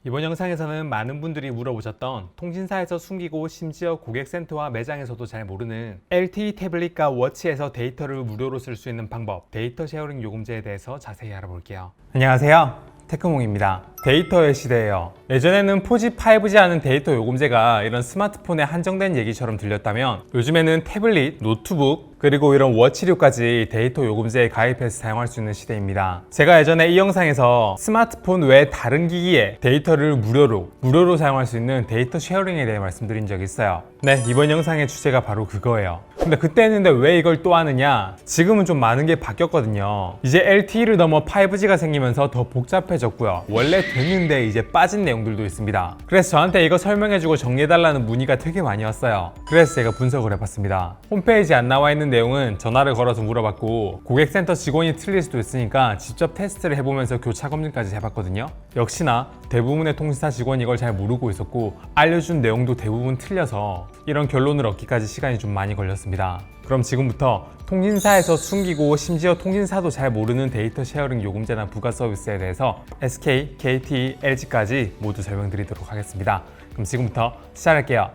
이번 영상에서는 많은 분들이 물어보셨던 통신사에서 숨기고 심지어 고객센터와 매장에서도 잘 모르는 LTE 태블릿과 워치에서 데이터를 무료로 쓸 수 있는 방법, 데이터 쉐어링 요금제에 대해서 자세히 알아볼게요. 안녕하세요, 테크몽입니다. 데이터의 시대예요. 예전에는 4G, 5G 하는 데이터 요금제가 이런 스마트폰에 한정된 얘기처럼 들렸다면 요즘에는 태블릿, 노트북, 그리고 이런 워치류까지 데이터 요금제에 가입해서 사용할 수 있는 시대입니다. 제가 예전에 이 영상에서 스마트폰 외 다른 기기에 데이터를 무료로 사용할 수 있는 데이터 쉐어링에 대해 말씀드린 적이 있어요. 네, 이번 영상의 주제가 바로 그거예요. 근데 그때 했는데 왜 이걸 또 하느냐? 지금은 좀 많은 게 바뀌었거든요. 이제 LTE를 넘어 5G가 생기면서 더 복잡해졌고요. 원래 됐는데 이제 빠진 내용들도 있습니다. 그래서 저한테 이거 설명해주고 정리해달라는 문의가 되게 많이 왔어요. 그래서 제가 분석을 해봤습니다. 홈페이지에 안 나와 있는 내용은 전화를 걸어서 물어봤고, 고객센터 직원이 틀릴 수도 있으니까 직접 테스트를 해보면서 교차 검증까지 해봤거든요. 역시나 대부분의 통신사 직원이 이걸 잘 모르고 있었고, 알려준 내용도 대부분 틀려서 이런 결론을 얻기까지 시간이 좀 많이 걸렸습니다. 그럼 지금부터 통신사에서 숨기고 심지어 통신사도 잘 모르는 데이터 쉐어링 요금제나 부가 서비스에 대해서 SK, KT, LG까지 모두 설명드리도록 하겠습니다. 그럼 지금부터 시작할게요.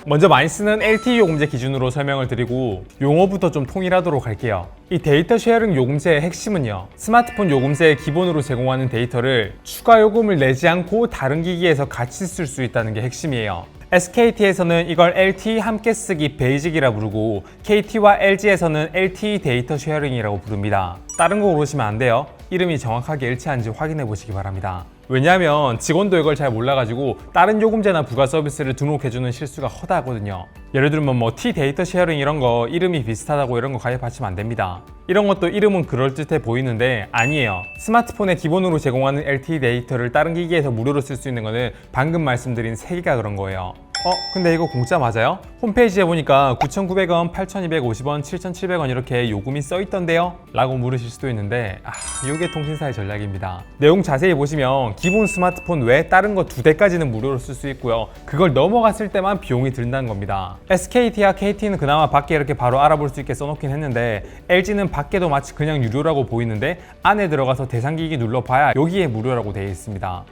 먼저 많이 쓰는 LTE 요금제 기준으로 설명을 드리고 용어부터 좀 통일하도록 할게요. 이 데이터 쉐어링 요금제의 핵심은요, 스마트폰 요금제에 기본으로 제공하는 데이터를 추가 요금을 내지 않고 다른 기기에서 같이 쓸 수 있다는 게 핵심이에요. SKT에서는 이걸 LTE 함께 쓰기 베이직이라 부르고, KT와 LG에서는 LTE 데이터 쉐어링이라고 부릅니다. 다른 거 고르시면 안 돼요. 이름이 정확하게 일치하는지 확인해 보시기 바랍니다. 왜냐하면 직원도 이걸 잘 몰라가지고 다른 요금제나 부가 서비스를 등록해주는 실수가 허다하거든요. 예를 들면 뭐 T 데이터 쉐어링 이런 거 이름이 비슷하다고 이런 거 가입하시면 안 됩니다. 이런 것도 이름은 그럴듯해 보이는데 아니에요. 스마트폰에 기본으로 제공하는 LTE 데이터를 다른 기기에서 무료로 쓸 수 있는 거는 방금 말씀드린 3개가 그런 거예요. 근데 이거 공짜 맞아요? 홈페이지에 보니까 9,900원, 8,250원, 7,700원 이렇게 요금이 써있던데요? 라고 물으실 수도 있는데 이게 통신사의 전략입니다. 내용 자세히 보시면 기본 스마트폰 외에 다른 거 2대까지는 무료로 쓸 수 있고요. 그걸 넘어갔을 때만 비용이 든다는 겁니다. SKT와 KT는 그나마 밖에 이렇게 바로 알아볼 수 있게 써놓긴 했는데, LG는 밖에도 마치 그냥 유료라고 보이는데 안에 들어가서 대상기기 눌러봐야 여기에 무료라고 되어 있습니다.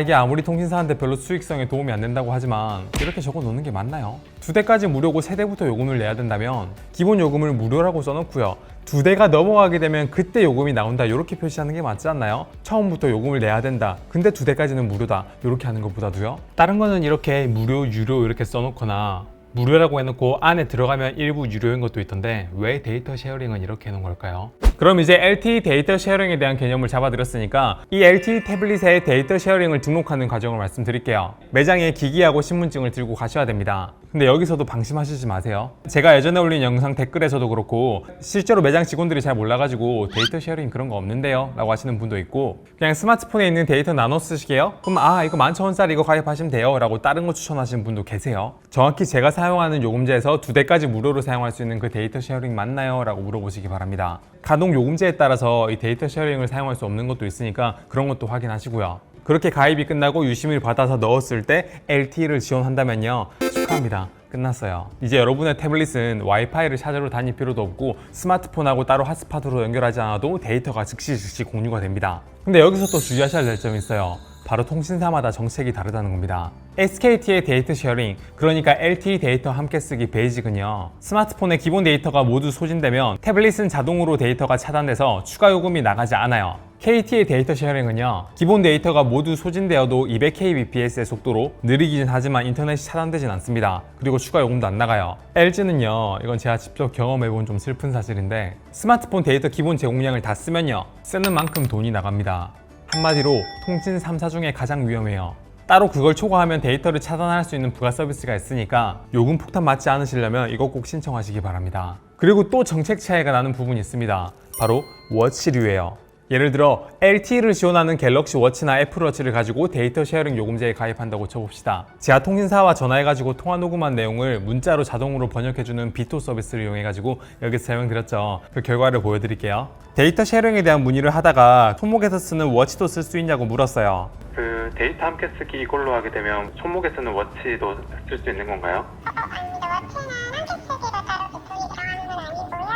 이게 아무리 통신사한테 별로 수익성에 도움이 안 된다고 하지만 이렇게 적어 놓는 게 맞나요? 2대까지 무료고 3대부터 요금을 내야 된다면 기본 요금을 무료라고 써놓고요, 2대가 넘어가게 되면 그때 요금이 나온다 이렇게 표시하는 게 맞지 않나요? 처음부터 요금을 내야 된다, 근데 2대까지는 무료다 이렇게 하는 것보다도요. 다른 거는 이렇게 무료, 유료 이렇게 써놓거나 무료라고 해놓고 안에 들어가면 일부 유료인 것도 있던데 왜 데이터 쉐어링은 이렇게 해놓은 걸까요? 그럼 이제 LTE 데이터 쉐어링에 대한 개념을 잡아드렸으니까 이 LTE 태블릿에 데이터 쉐어링을 등록하는 과정을 말씀드릴게요. 매장에 기기하고 신분증을 들고 가셔야 됩니다. 근데 여기서도 방심하시지 마세요. 제가 예전에 올린 영상 댓글에서도 그렇고 실제로 매장 직원들이 잘 몰라가지고 데이터 쉐어링 그런 거 없는데요? 라고 하시는 분도 있고, 그냥 스마트폰에 있는 데이터 나눠 쓰시게요? 그럼 이거 11,000원짜리 이거 가입하시면 돼요 라고 다른 거 추천하시는 분도 계세요. 정확히 제가 사용하는 요금제에서 2대까지 무료로 사용할 수 있는 그 데이터 쉐어링 맞나요? 라고 물어보시기 바랍니다. 가동 요금제에 따라서 이 데이터 쉐어링을 사용할 수 없는 것도 있으니까 그런 것도 확인하시고요. 그렇게 가입이 끝나고 유심을 받아서 넣었을 때 LTE를 지원한다면요, 축하합니다. 끝났어요. 이제 여러분의 태블릿은 와이파이를 찾으러 다닐 필요도 없고 스마트폰하고 따로 핫스팟으로 연결하지 않아도 데이터가 즉시 공유가 됩니다. 근데 여기서 또 주의하셔야 될 점이 있어요. 바로 통신사마다 정책이 다르다는 겁니다. SKT의 데이터 쉐어링, 그러니까 LTE 데이터 함께 쓰기 베이직은요, 스마트폰의 기본 데이터가 모두 소진되면 태블릿은 자동으로 데이터가 차단돼서 추가 요금이 나가지 않아요. KT의 데이터 쉐어링은요, 기본 데이터가 모두 소진되어도 200kbps의 속도로 느리긴 하지만 인터넷이 차단되진 않습니다. 그리고 추가 요금도 안 나가요. LG는요, 이건 제가 직접 경험해본 좀 슬픈 사실인데, 스마트폰 데이터 기본 제공량을 다 쓰면요, 쓰는 만큼 돈이 나갑니다. 한마디로 통신 3사 중에 가장 위험해요. 따로 그걸 초과하면 데이터를 차단할 수 있는 부가 서비스가 있으니까 요금 폭탄 맞지 않으시려면 이거 꼭 신청하시기 바랍니다. 그리고 또 정책 차이가 나는 부분이 있습니다. 바로 워치류예요. 예를 들어 LTE를 지원하는 갤럭시 워치나 애플워치를 가지고 데이터 쉐어링 요금제에 가입한다고 쳐봅시다. 제가 통신사와 전화해가지고 통화 녹음한 내용을 문자로 자동으로 번역해주는 비토 서비스를 이용해가지고 여기서 설명드렸죠. 그 결과를 보여드릴게요. 데이터 쉐어링에 대한 문의를 하다가 손목에서 쓰는 워치도 쓸 수 있냐고 물었어요. 그 데이터 함께 쓰기 이걸로 하게 되면 손목에 쓰는 워치도 쓸 수 있는 건가요? 아닙니다. 워치는 함께 쓰기로 따로 비용이 들어가는 건 아니고요.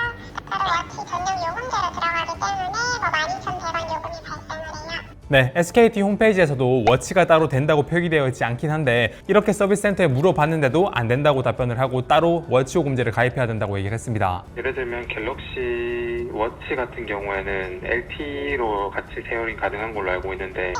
따로 워치 전용 요금제로 들어가기 때문에 뭐 12,000 대여섯 네, SKT 홈페이지에서도 워치가 따로 된다고 표기되어 있지 않긴 한데 이렇게 서비스 센터에 물어봤는데도 안 된다고 답변을 하고 따로 워치 요금제를 가입해야 된다고 얘기를 했습니다. 예를 들면 갤럭시 워치 같은 경우에는 LTE로 같이 세어링 가능한 걸로 알고 있는데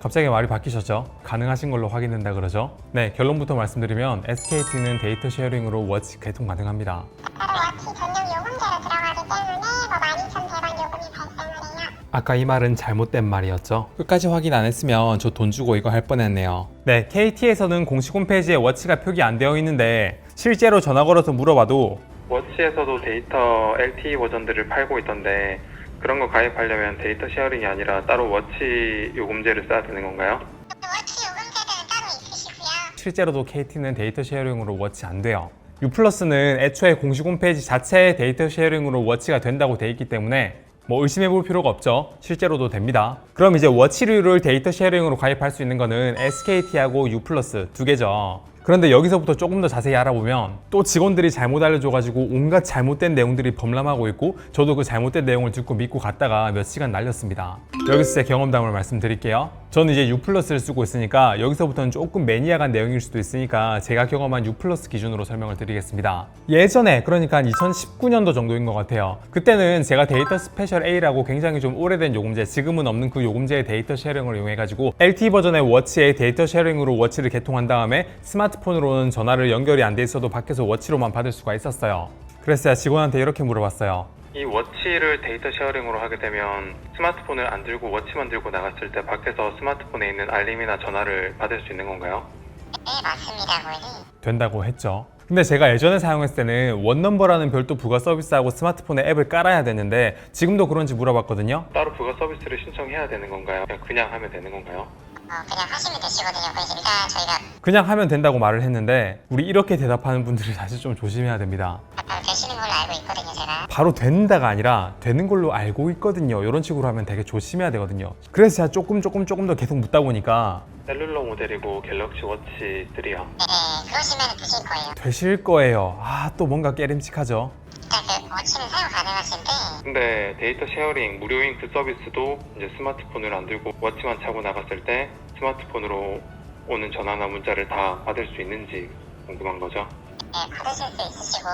갑자기 말이 바뀌셨죠? 가능하신 걸로 확인된다 그러죠? 네, 결론부터 말씀드리면 SKT는 데이터 쉐어링으로 워치 개통 가능합니다. 따로 워치 전용 요금제로 들어가기 때문에 12,100원 요금이 발생을 해요. 아까 이 말은 잘못된 말이었죠? 끝까지 확인 안 했으면 저 돈 주고 이거 할 뻔했네요. 네, KT에서는 공식 홈페이지에 워치가 표기 안 되어 있는데 실제로 전화 걸어서 물어봐도 워치에서도 데이터 LTE 버전들을 팔고 있던데 그런 거 가입하려면 데이터 쉐어링이 아니라 따로 워치 요금제를 써야 되는 건가요? 워치 요금제들은 따로 있으시고요. 실제로도 KT는 데이터 쉐어링으로 워치 안 돼요. U+는 애초에 공식 홈페이지 자체에 데이터 쉐어링으로 워치가 된다고 돼 있기 때문에 뭐 의심해 볼 필요가 없죠. 실제로도 됩니다. 그럼 이제 워치류를 데이터 쉐어링으로 가입할 수 있는 거는 SKT하고 U+ 두 개죠. 그런데 여기서부터 조금 더 자세히 알아보면 또 직원들이 잘못 알려줘가지고 온갖 잘못된 내용들이 범람하고 있고 저도 그 잘못된 내용을 듣고 믿고 갔다가 몇 시간 날렸습니다. 여기서 제 경험담을 말씀드릴게요. 저는 이제 U+를 쓰고 있으니까 여기서부터는 조금 매니악한 내용일 수도 있으니까 제가 경험한 U+ 기준으로 설명을 드리겠습니다. 예전에 그러니까 한 2019년도 정도인 것 같아요. 그때는 제가 데이터 스페셜 A라고 굉장히 좀 오래된 요금제, 지금은 없는 그 요금제의 데이터 쉐어링을 이용해가지고 LTE 버전의 워치에 데이터 쉐어링으로 워치를 개통한 다음에 스마트폰으로는 전화를 연결이 안 돼 있어도 밖에서 워치로만 받을 수가 있었어요. 그래서 제가 직원한테 이렇게 물어봤어요. 이 워치를 데이터 쉐어링으로 하게 되면 스마트폰을 안 들고 워치만 들고 나갔을 때 밖에서 스마트폰에 있는 알림이나 전화를 받을 수 있는 건가요? 네, 맞습니다, 고객님. 된다고 했죠. 근데 제가 예전에 사용했을 때는 원넘버라는 별도 부가 서비스하고 스마트폰에 앱을 깔아야 되는데 지금도 그런지 물어봤거든요. 따로 부가 서비스를 신청해야 되는 건가요? 그냥 하면 되는 건가요? 그냥 하시면 되시거든요. 그래서 일단 저희가 그냥 하면 된다고 말을 했는데 우리 이렇게 대답하는 분들이 사실 좀 조심해야 됩니다. 바로 되시는 걸로 알고 있거든요, 제가. 바로 된다가 아니라 되는 걸로 알고 있거든요. 이런 식으로 하면 되게 조심해야 되거든요. 그래서 제가 조금 더 계속 묻다 보니까 셀룰러 모델이고 갤럭시 워치 3요. 네, 그러시면 되실 거예요. 되실 거예요. 또 뭔가 깨림칙하죠. 일단 그 워치는 사용 가능하신데 근데 데이터 쉐어링 무료인 그 서비스도 이제 스마트폰을 안 들고 워치만 차고 나갔을 때 스마트폰으로 오는 전화나 문자를 다 받을 수 있는지 궁금한 거죠. 네, 받으실 수 있으시고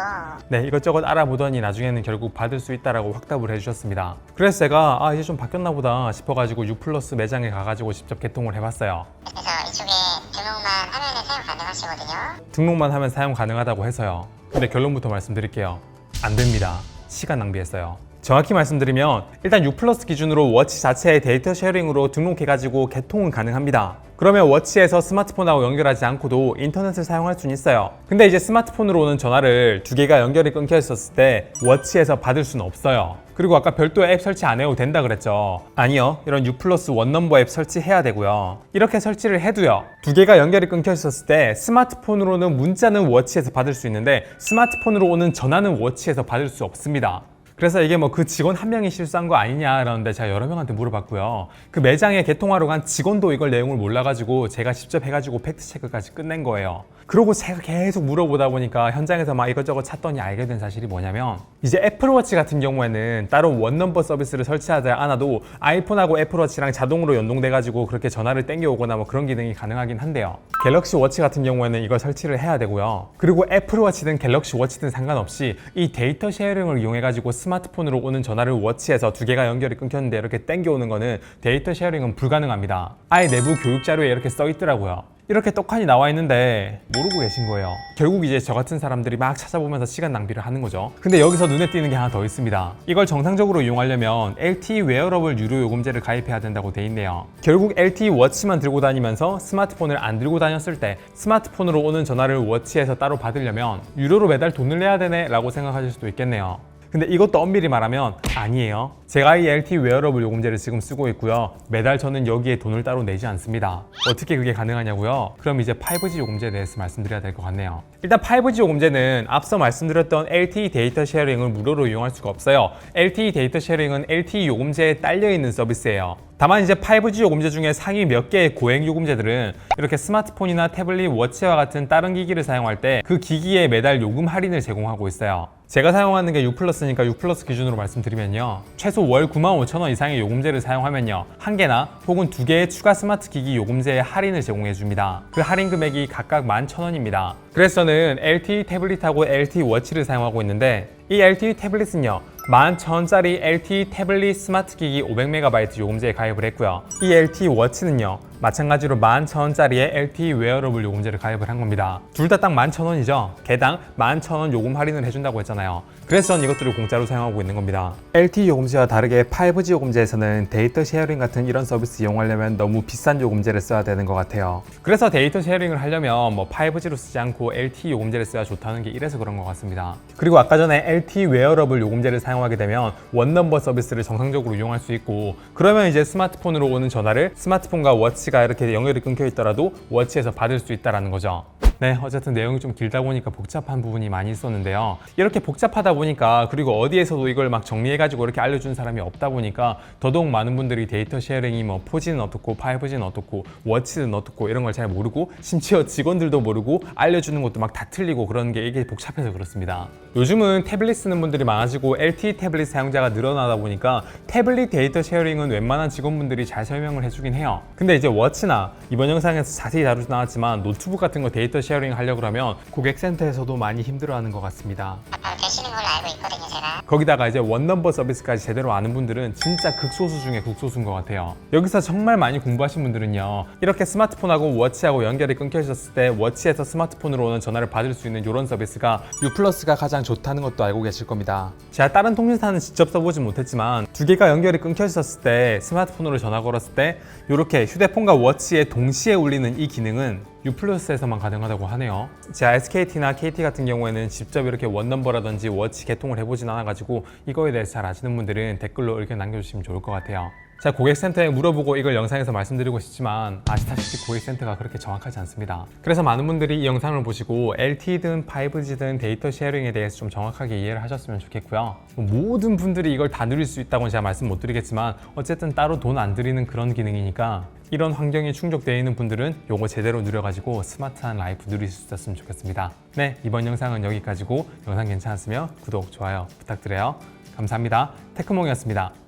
네, 이것저것 알아보더니 나중에는 결국 받을 수 있다라고 확답을 해주셨습니다. 그래서 제가 이제 좀 바뀌었나 보다 싶어가지고 U+ 매장에 가가지고 직접 개통을 해봤어요. 그래서 이쪽에 등록만 하면 사용 가능하시거든요. 등록만 하면 사용 가능하다고 해서요. 근데 결론부터 말씀드릴게요. 안 됩니다. 시간 낭비했어요. 정확히 말씀드리면 일단 U+ 기준으로 워치 자체의 데이터 쉐어링으로 등록해가지고 개통은 가능합니다. 그러면 워치에서 스마트폰하고 연결하지 않고도 인터넷을 사용할 수는 있어요. 근데 이제 스마트폰으로 오는 전화를 두 개가 연결이 끊겨 있었을 때 워치에서 받을 수는 없어요. 그리고 아까 별도의 앱 설치 안 해도 된다 그랬죠. 아니요, 이런 U+ 원넘버 앱 설치해야 되고요. 이렇게 설치를 해도요, 두 개가 연결이 끊겨 있었을 때 스마트폰으로는 문자는 워치에서 받을 수 있는데 스마트폰으로 오는 전화는 워치에서 받을 수 없습니다. 그래서 이게 뭐 그 직원 한 명이 실수한 거 아니냐 그러는데 제가 여러 명한테 물어봤고요. 그 매장에 개통하러 간 직원도 이걸 내용을 몰라가지고 제가 직접 해가지고 팩트체크까지 끝낸 거예요. 그러고 제가 계속 물어보다 보니까 현장에서 막 이것저것 찾더니 알게 된 사실이 뭐냐면 이제 애플워치 같은 경우에는 따로 원넘버 서비스를 설치하지 않아도 아이폰하고 애플워치랑 자동으로 연동돼가지고 그렇게 전화를 땡겨오거나 뭐 그런 기능이 가능하긴 한데요. 갤럭시 워치 같은 경우에는 이걸 설치를 해야 되고요. 그리고 애플워치든 갤럭시 워치든 상관없이 이 데이터 쉐어링을 이용해가지고 스마트폰으로 오는 전화를 워치에서 두 개가 연결이 끊겼는데 이렇게 땡겨오는 거는 데이터 쉐어링은 불가능합니다. 아예 내부 교육 자료에 이렇게 써 있더라고요. 이렇게 떡하니 나와 있는데 모르고 계신 거예요. 결국 이제 저 같은 사람들이 막 찾아보면서 시간 낭비를 하는 거죠. 근데 여기서 눈에 띄는 게 하나 더 있습니다. 이걸 정상적으로 이용하려면 LTE 웨어러블 유료 요금제를 가입해야 된다고 돼 있네요. 결국 LTE 워치만 들고 다니면서 스마트폰을 안 들고 다녔을 때 스마트폰으로 오는 전화를 워치에서 따로 받으려면 유료로 매달 돈을 내야 되네 라고 생각하실 수도 있겠네요. 근데 이것도 엄밀히 말하면 아니에요. 제가 이 LTE 웨어러블 요금제를 지금 쓰고 있고요. 매달 저는 여기에 돈을 따로 내지 않습니다. 어떻게 그게 가능하냐고요? 그럼 이제 5G 요금제에 대해서 말씀드려야 될 것 같네요. 일단 5G 요금제는 앞서 말씀드렸던 LTE 데이터 쉐어링을 무료로 이용할 수가 없어요. LTE 데이터 쉐어링은 LTE 요금제에 딸려있는 서비스예요. 다만 이제 5G 요금제 중에 상위 몇 개의 고액 요금제들은 이렇게 스마트폰이나 태블릿, 워치와 같은 다른 기기를 사용할 때 그 기기에 매달 요금 할인을 제공하고 있어요. 제가 사용하는 게 6플러스니까 6플러스 기준으로 말씀드리면요. 최소 월 95,000원 이상의 요금제를 사용하면요. 한 개나 혹은 두 개의 추가 스마트 기기 요금제에 할인을 제공해 줍니다. 그 할인 금액이 각각 11,000원입니다. 그래서 저는 LTE 태블릿하고 LTE 워치를 사용하고 있는데 이 LTE 태블릿은요. 11,000원짜리 LTE 태블릿 스마트 기기 500MB 요금제에 가입을 했고요. 이 LTE 워치는요. 마찬가지로 11,000원짜리의 LTE 웨어러블 요금제를 가입을 한 겁니다. 둘 다 딱 11,000원이죠. 개당 11,000원 요금 할인을 해준다고 했잖아요. 그래서 전 이것들을 공짜로 사용하고 있는 겁니다. LTE 요금제와 다르게 5G 요금제에서는 데이터 쉐어링 같은 이런 서비스 이용하려면 너무 비싼 요금제를 써야 되는 것 같아요. 그래서 데이터 쉐어링을 하려면 뭐 5G로 쓰지 않고 LTE 요금제를 써야 좋다는 게 이래서 그런 것 같습니다. 그리고 아까 전에 LTE 웨어러블 요금제를 사용하게 되면 원넘버 서비스를 정상적으로 이용할 수 있고 그러면 이제 스마트폰으로 오는 전화를 스마트폰과 워치가 이렇게 연결이 끊겨 있더라도 워치에서 받을 수 있다는 거죠. 네, 어쨌든 내용이 좀 길다 보니까 복잡한 부분이 많이 있었는데요. 이렇게 복잡하다 보니까 그리고 어디에서도 이걸 막 정리해가지고 이렇게 알려준 사람이 없다 보니까 더더욱 많은 분들이 데이터 쉐어링이 뭐 4G는 어떻고 5G는 어떻고 워치는 어떻고 이런 걸 잘 모르고 심지어 직원들도 모르고 알려주는 것도 막 다 틀리고 그런 게 이게 복잡해서 그렇습니다. 요즘은 태블릿 쓰는 분들이 많아지고 LTE 태블릿 사용자가 늘어나다 보니까 태블릿 데이터 쉐어링은 웬만한 직원분들이 잘 설명을 해주긴 해요. 근데 이제 워치나 이번 영상에서 자세히 다루지 않았지만 노트북 같은 거 데이터 쉐어링 하려고 하면 고객센터에서도 많이 힘들어하는 것 같습니다. 되시는 걸로 알고 있거든요, 제가. 거기다가 이제 원넘버 서비스까지 제대로 아는 분들은 진짜 극소수 중에 극소수인 것 같아요. 여기서 정말 많이 공부하신 분들은요. 이렇게 스마트폰하고 워치하고 연결이 끊겨 있었을 때 워치에서 스마트폰으로 오는 전화를 받을 수 있는 이런 서비스가 U+가 가장 좋다는 것도 알고 계실 겁니다. 제가 다른 통신사는 직접 써보진 못했지만 두 개가 연결이 끊겨 있었을 때 스마트폰으로 전화 걸었을 때 이렇게 휴대폰과 워치에 동시에 울리는 이 기능은 U+에서만 가능하다고 하네요. 제가 SKT나 KT 같은 경우에는 직접 이렇게 원넘버라든지 워치 개통을 해보진 않아가지고 이거에 대해서 잘 아시는 분들은 댓글로 의견 남겨주시면 좋을 것 같아요. 제가 고객센터에 물어보고 이걸 영상에서 말씀드리고 싶지만 아시다시피 고객센터가 그렇게 정확하지 않습니다. 그래서 많은 분들이 이 영상을 보시고 LTE든 5G든 데이터 쉐어링에 대해서 좀 정확하게 이해를 하셨으면 좋겠고요. 모든 분들이 이걸 다 누릴 수 있다고는 제가 말씀 못 드리겠지만 어쨌든 따로 돈 안 들이는 그런 기능이니까 이런 환경이 충족되어 있는 분들은 요거 제대로 누려가지고 스마트한 라이프 누릴 수 있었으면 좋겠습니다. 네, 이번 영상은 여기까지고 영상 괜찮았으면 구독, 좋아요 부탁드려요. 감사합니다. 테크몽이었습니다.